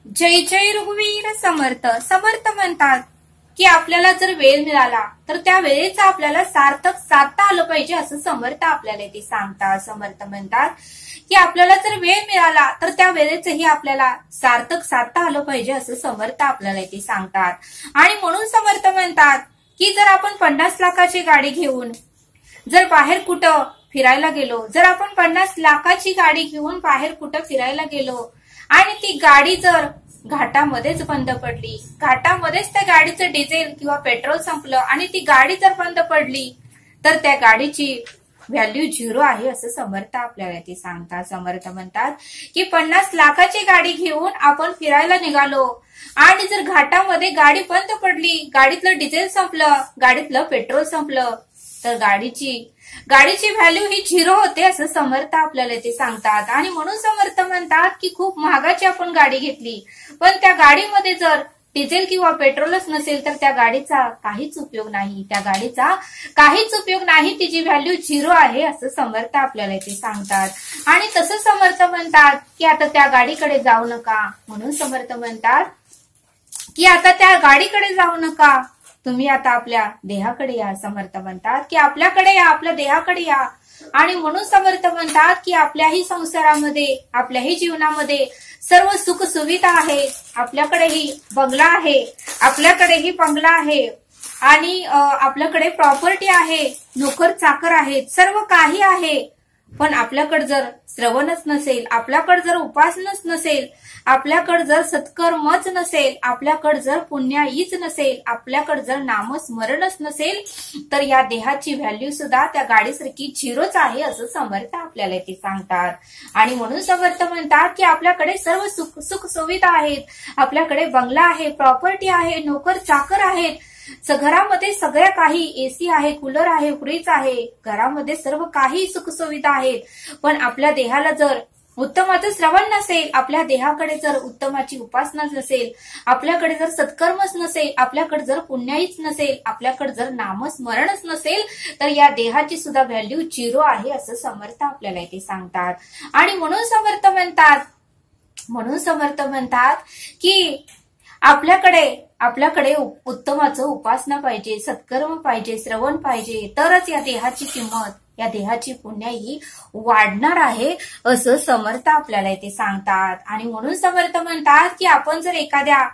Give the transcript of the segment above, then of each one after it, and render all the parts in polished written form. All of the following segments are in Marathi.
जय जय रघुवीर समर्थ समर्थ म्हणतात की आपल्याला जर वेळ मिळाला तर त्या वेळेचा आपल्याला सार्थक साधता आलं पाहिजे असं समर्थ आपल्याला ते सांगतात। समर्थ म्हणतात की आपल्याला जर वेळ मिळाला तर त्या वेळेचंही आपल्याला सार्थक साधता आलं पाहिजे असं समर्थ आपल्याला ते सांगतात। आणि म्हणून समर्थ म्हणतात की जर आपण 50 लाखाची गाडी घेऊन जर बाहेर कुठं फिरायला गेलो, जर आपण 50 लाखाची गाडी घेऊन बाहेर कुठं फिरायला गेलो आणि ती गाडी जर घाटामध्येच बंद पडली, घाटामध्येच त्या गाडीचं डिझेल किंवा पेट्रोल संपलं आणि ती गाडी जर बंद पडली तर त्या गाडीची व्हॅल्यू 0 आहे असं समर्थ आपल्याला ते सांगतात। समर्थ म्हणतात की 50 लाखाची गाडी घेऊन आपण फिरायला निघालो आणि जर घाटामध्ये गाडी बंद पडली, गाडीतलं डिझेल संपलं, गाडीतलं पेट्रोल संपलं तर गाडीची व्हॅल्यू ही 0 होते असं समर्थ आपल्याला ते सांगतात। आणि म्हणून समर्थ म्हणतात की खूप महागाची आपण गाडी घेतली पण त्या गाडीमध्ये जर डिझेल किंवा पेट्रोलच नसेल तर त्या गाडीचा काहीच उपयोग नाही, त्या गाडीचा काहीच उपयोग नाही, तिची व्हॅल्यू 0 आहे असं समर्थ आपल्याला ते सांगतात। आणि तसं समर्थ म्हणतात की आता त्या गाडीकडे जाऊ नका, म्हणून समर्थ म्हणतात की आता त्या गाडीकडे जाऊ नका, तुम्ही आता आपल्या देहाकडे या। समर्थ म्हणतात की आपल्याकडे या, आपल्या देहाकडे या। आणि म्हणून समर्थ म्हणतात की आपल्याही संसारामध्ये, आपल्याही जीवनामध्ये सर्व सुख सुविधा आहे, आपल्याकडेही बंगला आहे, आपल्याकडेही बंगला आहे आणि आपल्याकडे प्रॉपर्टी आहे, नोकर चाकर आहेत, सर्व काही आहे। पण आपल्याकडे जर श्रवणच नसेल, आपल्याकडे जर उपासनाच नसेल, आपल्याकडे जर सत्कर्मच नसेल, आपल्याकडे जर पुण्याईच नसेल, आपल्याकडे जर नामस्मरणच नसेल तर या देहाची व्हॅल्यू सुद्धा त्या गाडीसारखी 0च आहे असं समर्थ आपल्याला ते सांगतात। आणि म्हणून समर्थ म्हणतात की आपल्याकडे सर्व सुख सुविधा आहेत, आपल्याकडे बंगला आहे, प्रॉपर्टी आहे, नोकर चाकर आहेत, घरामध्ये सगळ्या काही एसी आहे, कूलर आहे, फ्रीज आहे, घरामध्ये सर्व काही सुख सुविधा आहेत। पण आपल्या देहाला जर उत्तमाचं श्रवण नसेल, आपल्या देहाकडे जर उत्तमाची उपासना नसेल, आपल्याकडे जर सत्कर्मच नसेल, आपल्याकडे जर पुण्याईच नसेल, आपल्याकडे जर नामस्मरणच नसेल तर या देहाची सुद्धा व्हॅल्यू 0 आहे असं समर्थ आपल्याला ते सांगतात। आणि म्हणून समर्थ म्हणतात की आपल्याकडे उत्तमाचं उपासना पाहिजे, सत्कर्म पाहिजे, श्रवण पाहिजे, तरच या देहाची किंमत, या देहाची पुण्य ही वाढणार आहे असं समर्थ आपल्याला ते सांगतात। आणि म्हणून समर्थ म्हणतात की आपण जर एखाद्या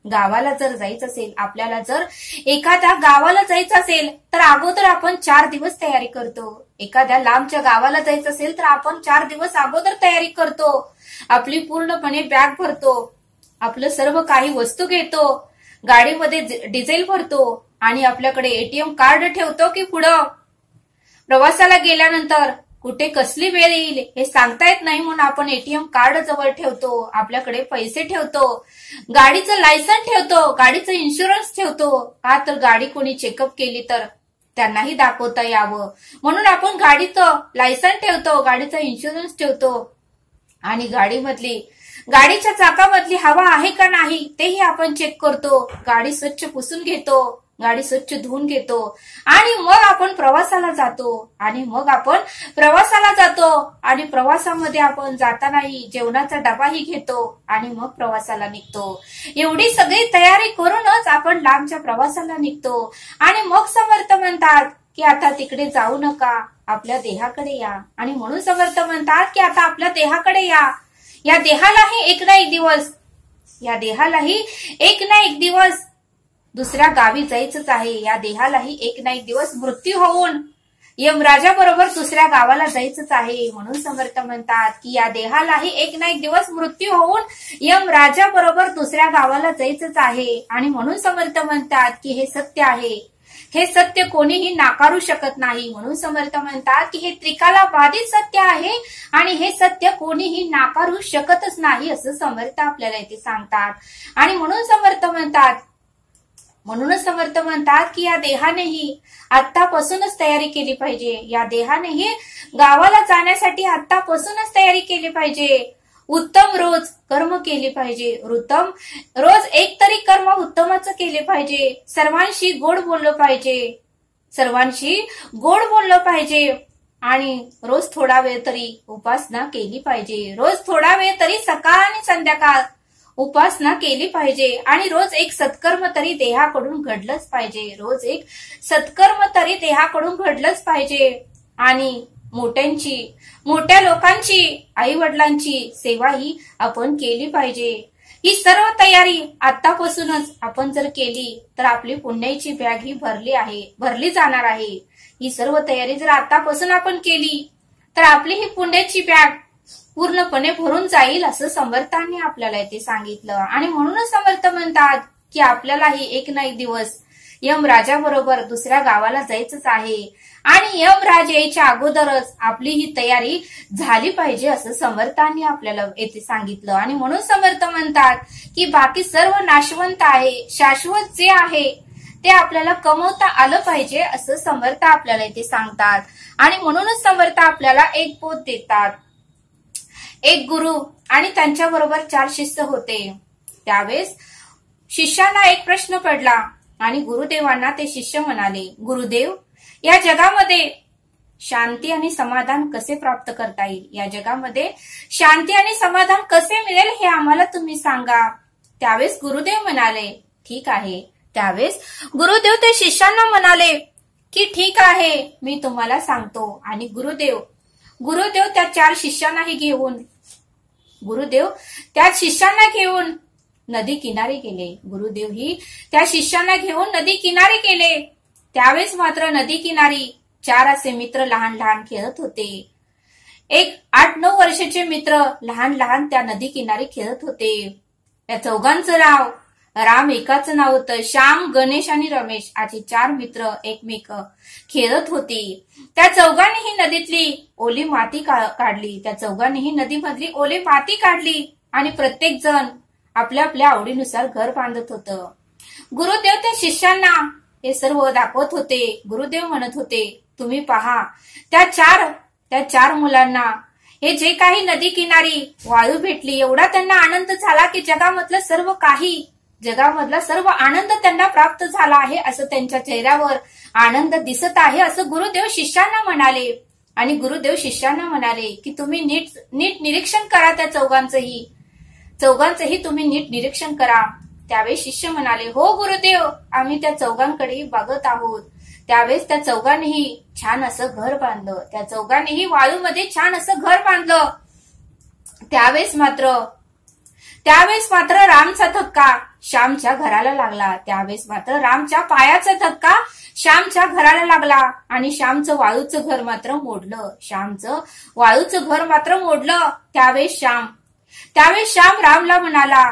गावाला जर जायचं असेल, आपल्याला जर एखाद्या गावाला जायचं असेल तर अगोदर आपण 4 दिवस तयारी करतो। एखाद्या लांबच्या गावाला जायचं असेल तर आपण 4 दिवस अगोदर तयारी करतो, आपली पूर्णपणे बॅग भरतो, आपलं सर्व काही वस्तू घेतो, गाडीमध्ये डिझेल भरतो आणि आपल्याकडे एटीएम कार्ड ठेवतो की पुढं प्रवासाला गेल्यानंतर कुठे कसली वेळ येईल हे सांगता येत नाही म्हणून आपण एटीएम कार्ड जवळ ठेवतो, आपल्याकडे पैसे ठेवतो, गाडीचं लायसन्स ठेवतो, गाडीचं इन्शुरन्स ठेवतो, का तर गाडी कोणी चेकअप केली तर त्यांनाही दाखवता यावं म्हणून आपण गाडीचं लायसन्स ठेवतो, गाडीचा इन्शुरन्स ठेवतो आणि गाडीच्या चाकामधली हवा आहे का नाही तेही आपण चेक करतो, गाडी स्वच्छ पुसून घेतो, गाडी स्वच्छ धुवून घेतो आणि मग आपण प्रवासाला जातो। आणि प्रवासामध्ये आपण जातानाही जेवणाचा डबाही घेतो आणि मग प्रवासाला निघतो। एवढी सगळी तयारी करूनच आपण लांबच्या प्रवासाला निघतो। आणि मग समर्थ म्हणतात की आता तिकडे जाऊ नका, आपल्या देहाकडे या। आणि म्हणून समर्थ म्हणतात की आता आपल्या देहाकडे या देहालाही एक ना एक दिवस दुसऱ्या गावी जायचंच आहे, या देहालाही एक ना एक दिवस मृत्यू होऊन यमराजाबरोबर दुसऱ्या गावाला जायचंच आहे। म्हणून समर्थ म्हणतात की या देहालाही एक ना एक दिवस मृत्यू होऊन यमराजाबरोबर दुसऱ्या गावाला जायचंच आहे। आणि म्हणून समर्थ म्हणतात की हे सत्य आहे, हे सत्य कोणीही नाकारू शकत नाही। म्हणून समर्थ म्हणतात की हे त्रिकाला बाधित सत्य आहे आणि हे सत्य कोणीही नाकारू शकतच नाही असं समर्थ आपल्याला इथे सांगतात। आणि म्हणूनच समर्थ म्हणतात की या देहानेही आत्तापासूनच तयारी केली पाहिजे, या देहानेही गावाला जाण्यासाठी आत्तापासूनच तयारी केली पाहिजे। उत्तम रोज कर्म केले पाहिजे, रोज एक तरी कर्म उत्तमाचं केले पाहिजे, सर्वांशी गोड बोललं पाहिजे आणि रोज थोडा वेळ तरी उपासना केली पाहिजे, रोज थोडा वेळ तरी सकाळ आणि संध्याकाळ उपासना केली पाहिजे आणि रोज एक सत्कर्म तरी देहाकडून घडलंच पाहिजे. रोज एक सत्कर्म तरी देहाकडून घडलंच पाहिजे. आणि मोठ्या लोकांची, आई वडिलांची सेवा ही आपण केली पाहिजे. ही सर्व तयारी आतापासूनच आपण जर केली तर आपली पुण्याची बॅग ही भरली जाणार आहे. ही सर्व तयारी जर आतापासून आपण केली तर आपली ही पुण्याची बॅग पूर्णपणे भरून जाईल असं समर्थांनी आपल्याला इथे सांगितलं. आणि म्हणूनच समर्थ म्हणतात की आपल्यालाही एक ना एक दिवस यमराजाबरोबर दुसऱ्या गावाला जायचंच आहे आणि यमराज यायच्या अगोदरच आपली ही तयारी झाली पाहिजे असं समर्थांनी आपल्याला येथे सांगितलं. आणि म्हणून समर्थ म्हणतात की बाकी सर्व नाशवंत आहे, शाश्वत जे आहे ते आपल्याला कमवता आलं पाहिजे असं समर्थ आपल्याला इथे सांगतात. आणि म्हणूनच समर्थ आपल्याला एक बोध देतात. एक गुरु आणि त्यांच्याबरोबर 4 शिष्य होते. त्यावेळेस शिष्यांना एक प्रश्न पडला आणि गुरुदेवांना ते शिष्य म्हणाले, गुरुदेव, या जगामध्ये शांती आणि समाधान कसे प्राप्त करता येईल? या जगामध्ये शांती आणि समाधान कसे मिळेल हे आम्हाला तुम्ही सांगा. त्यावेळेस गुरुदेव म्हणाले, ठीक आहे. त्यावेळेस गुरुदेव ते शिष्यांना म्हणाले की ठीक आहे, मी तुम्हाला सांगतो. आणि गुरुदेव त्या 4 शिष्यांनाही घेऊन त्या शिष्यांना घेऊन नदी किनारी गेले. गुरुदेव ही त्या शिष्यांना घेऊन नदी किनारी गेले. त्यावेळेस मात्र नदी किनारी 4 असे मित्र लहान लहान खेळत होते. एक 8-9 वर्षाचे मित्र लहान लहान त्या नदी किनारी खेळत होते. त्या चौघांचं नाव, राम एकाचं नाव होतं, श्याम, गणेश आणि रमेश असे 4 मित्र एकमेक खेळत होती. त्या चौघांनीही नदीतली ओली माती काढली. त्या चौघांनीही नदीमधली ओली माती काढली आणि प्रत्येक जण आपल्या आपल्या आवडीनुसार घर बांधत होतं. गुरुदेव त्या शिष्यांना हे सर्व दाखवत होते. गुरुदेव म्हणत होते, तुम्ही पहा, त्या चार मुलांना हे जे काही नदी किनारी वाळू भेटली, एवढा त्यांना आनंद झाला की जगामधला सर्व आनंद त्यांना प्राप्त झाला आहे असं त्यांच्या चेहऱ्यावर आनंद दिसत आहे असं गुरुदेव शिष्यांना म्हणाले. आणि गुरुदेव शिष्यांना म्हणाले की तुम्ही नीट निरीक्षण करा, त्या चौघांचंही तुम्ही नीट निरीक्षण करा. त्यावेळेस शिष्य म्हणाले, हो गुरुदेव, आम्ही त्या चौघांकडेही बघत आहोत. त्यावेळेस त्या चौघांनीही छान असं घर बांधलं. त्या चौघांनीही वाळूमध्ये छान असं घर बांधलं. त्यावेळेस मात्र रामचा धक्का श्यामच्या घराला लागला. त्यावेळेस मात्र रामच्या पायाचा धक्का श्यामच्या घराला लागला आणि श्यामचं वाळूचं घर मात्र मोडलं. त्यावेळेस श्याम रामला म्हणाला,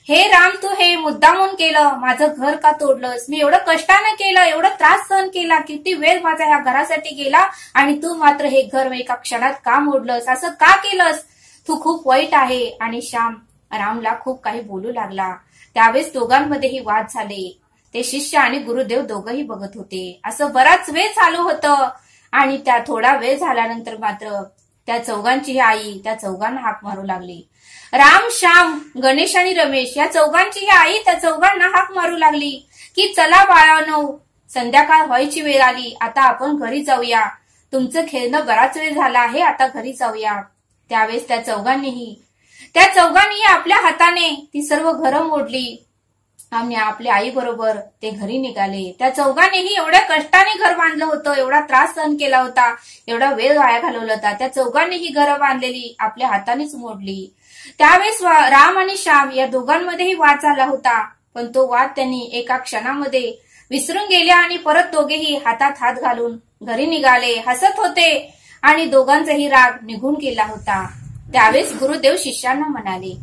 हे राम, तू हे मुद्दामून केलं, माझं घर का तोडलंस? मी एवढं कष्टानं केलं, एवढा त्रास सहन केला, किती वेळ माझा ह्या घरासाठी गेला आणि तू मात्र हे घर एका क्षणात का मोडलंस? असं का केलंस? तू खूप वाईट आहे. आणि श्याम रामला खूप काही बोलू लागला. त्यावेळेस दोघांमध्येही वाद झाले. ते शिष्य आणि गुरुदेव दोघंही बघत होते. असं बराच वेळ चालू होतं. आणि त्या थोडा वेळ झाल्यानंतर मात्र त्या चौघांची आई त्या चौघांना हाक मारू लागली. राम, श्याम, गणेश आणि रमेश या चौघांची आई त्या चौघांना हाक मारू लागली की चला बाळांनो, संध्याकाळ व्हायची वेळ आली, आता आपण घरी जाऊया. तुमचं खेळणं बराच वेळ झाला आहे, आता घरी जाऊया. त्यावेळेस त्या चौघांनी आपल्या हाताने ती सर्व घरं मोडली आणि आपल्या आई बरोबर ते घरी निघाले. त्या चौघांनीही एवढ्या कष्टाने घर बांधलं होतं, एवढा त्रास सहन केला होता, एवढा वेळ वाया घालवला होता. त्या चौघांनीही घरं बांधलेली आपल्या हातानेच मोडली. त्यावेळेस राम आणि श्याम या दोघांमध्येही वाद झाला होता, पण तो वाद त्यांनी एका क्षणामध्ये विसरून गेले आणि परत दोघेही हातात हात घालून घरी निघाले, हसत होते आणि दोघांचाही राग निघून गेला होता. त्यावेळेस गुरुदेव शिष्यांना म्हणाले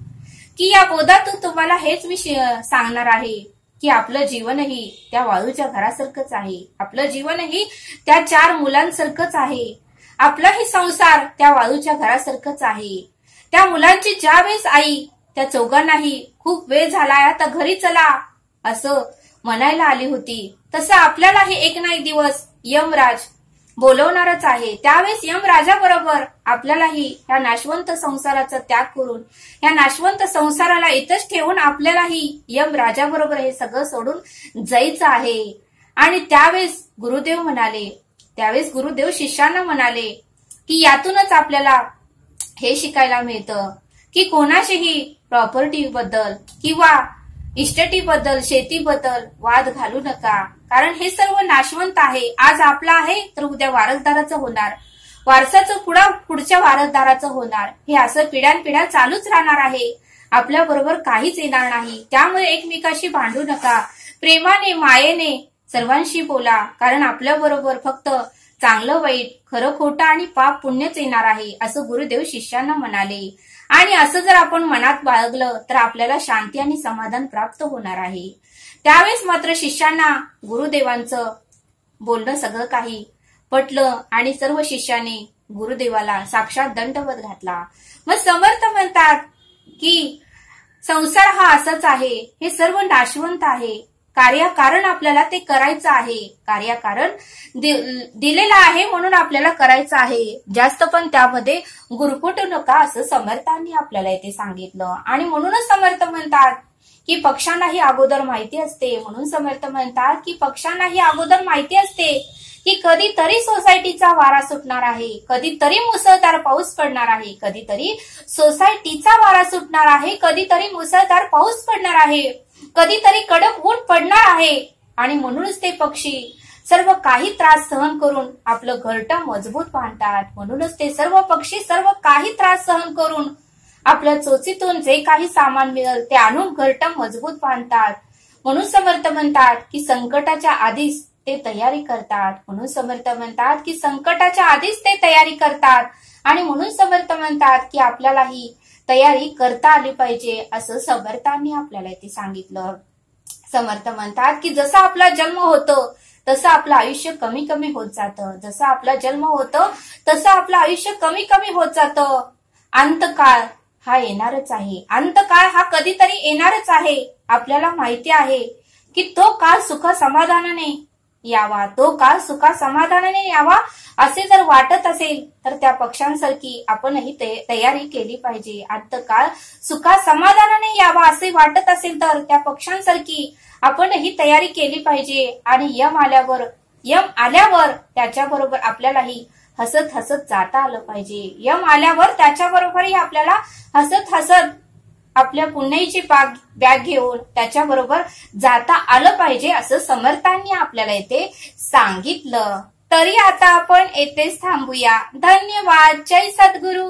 की या बोधातून तुम्हाला हेच मी सांगणार आहे की आपलं जीवनही त्या वाळूच्या घरासारखंच आहे. आपलं जीवनही त्या 4 मुलांसारखंच आहे. आपलाही संसार त्या वाळूच्या घरासारखंच आहे. त्या मुलांची ज्यावेळेस आई त्या चौघांनाही खूप वेळ झालाय, आता घरी चला असं म्हणायला आली होती, तसं आपल्यालाही एक ना एक दिवस यमराज बोलवणारच आहे. त्यावेळेस यमराजाबरोबर आपल्यालाही या नाशवंत संसाराचा त्याग करून या नाशवंत संसाराला इथंच ठेवून आपल्यालाही यमराजाबरोबर हे सगळं सोडून जायचं आहे. आणि त्यावेळेस गुरुदेव शिष्यांना म्हणाले की यातूनच आपल्याला हे शिकायला मिळतं की कोणाशीही प्रॉपर्टी बद्दल किंवा इस्टेटीबद्दल शेतीबद्दल वाद घालू नका, कारण हे सर्व नाशवंत आहे. आज आपला आहे तर उद्या वारसदाराचं होणार, वारसाचं पुढच्या वारसदाराचं होणार. हे असं पिढ्यानपिढ्या चालूच राहणार आहे. आपल्या बरोबर काहीच येणार नाही. त्यामुळे एकमेकाशी भांडू नका. प्रेमाने मायेने सर्वांशी बोला, कारण आपल्या बरोबर फक्त चांगलं वाईट, खरं खोटं आणि पाप पुण्यच येणार आहे असं गुरुदेव शिष्यांना म्हणाले. आणि असं जर आपण मनात बाळगलं तर आपल्याला शांती आणि समाधान प्राप्त होणार आहे. त्यावेळेस मात्र शिष्यांना गुरुदेवांचं बोलणं सगळं काही पटलं आणि सर्व शिष्याने गुरुदेवाला साक्षात दंडवत घातला. मग समर्थ म्हणतात की संसार हा असाच आहे, हे सर्व नाशवंत आहे. कार्यकारण आपल्याला ते करायचं आहे. कार्यकारण दिलेलं आहे म्हणून आपल्याला करायचं आहे. जास्त पण त्यामध्ये गुरफटू नका असं समर्थांनी आपल्याला इथे सांगितलं. आणि म्हणूनच समर्थ म्हणतात की पक्षांनाही अगोदर माहिती असते. म्हणून समर्थ म्हणतात की पक्षांनाही अगोदर माहिती असते की कधीतरी सोसायटीचा वारा सुटणार आहे, कधीतरी मुसळधार पाऊस पडणार आहे, कधीतरी सोसायटीचा वारा सुटणार आहे, कधीतरी मुसळधार पाऊस पडणार आहे, कधीतरी कडक ऊन पडणार आहे. आणि म्हणूनच ते पक्षी सर्व काही त्रास सहन करून आपलं घरटं मजबूत बांधतात. म्हणूनच ते सर्व पक्षी सर्व काही त्रास सहन करून आपल्या चोचीतून जे काही सामान मिळेल ते आणून घरटं मजबूत बांधतात. म्हणून समर्थ म्हणतात की संकटाच्या आधीच ते तयारी करतात. म्हणून समर्थ म्हणतात की संकटाच्या आधीच ते तयारी करतात. आणि म्हणून समर्थ म्हणतात की आपल्यालाही तयारी करता आली पाहिजे असं समर्थांनी आपल्याला इथे सांगितलं. समर्थ म्हणतात की जसा आपला जन्म होतो तसं आपलं आयुष्य कमी कमी होत जातं. जसं आपला जन्म होतो तसं आपलं आयुष्य कमी कमी होत जातं. अंतकाळ हा येणारच आहे. अंतकाळ हा कधीतरी येणारच आहे. आपल्याला माहिती आहे की तो काळ सुख समाधानाने यावा, तो काळ सुख समाधानाने यावा असे जर वाटत असेल तर त्या पक्षांसारखी आपणही तयारी केली पाहिजे. अंतकाळ सुख समाधानाने यावा असे वाटत असेल तर त्या पक्षांसारखी आपणही तयारी केली पाहिजे. आणि यम आल्यावर त्याच्याबरोबर आपल्यालाही हसत हसत जाता आलं पाहिजे. यम आल्यावर त्याच्याबरोबरही आपल्याला हसत हसत आपल्या पुण्याची बॅग घेऊन त्याच्याबरोबर जाता आलं पाहिजे असं समर्थांनी आपल्याला इथे सांगितलं. तरी आता आपण येथेच थांबूया. धन्यवाद. जय सद्गुरू.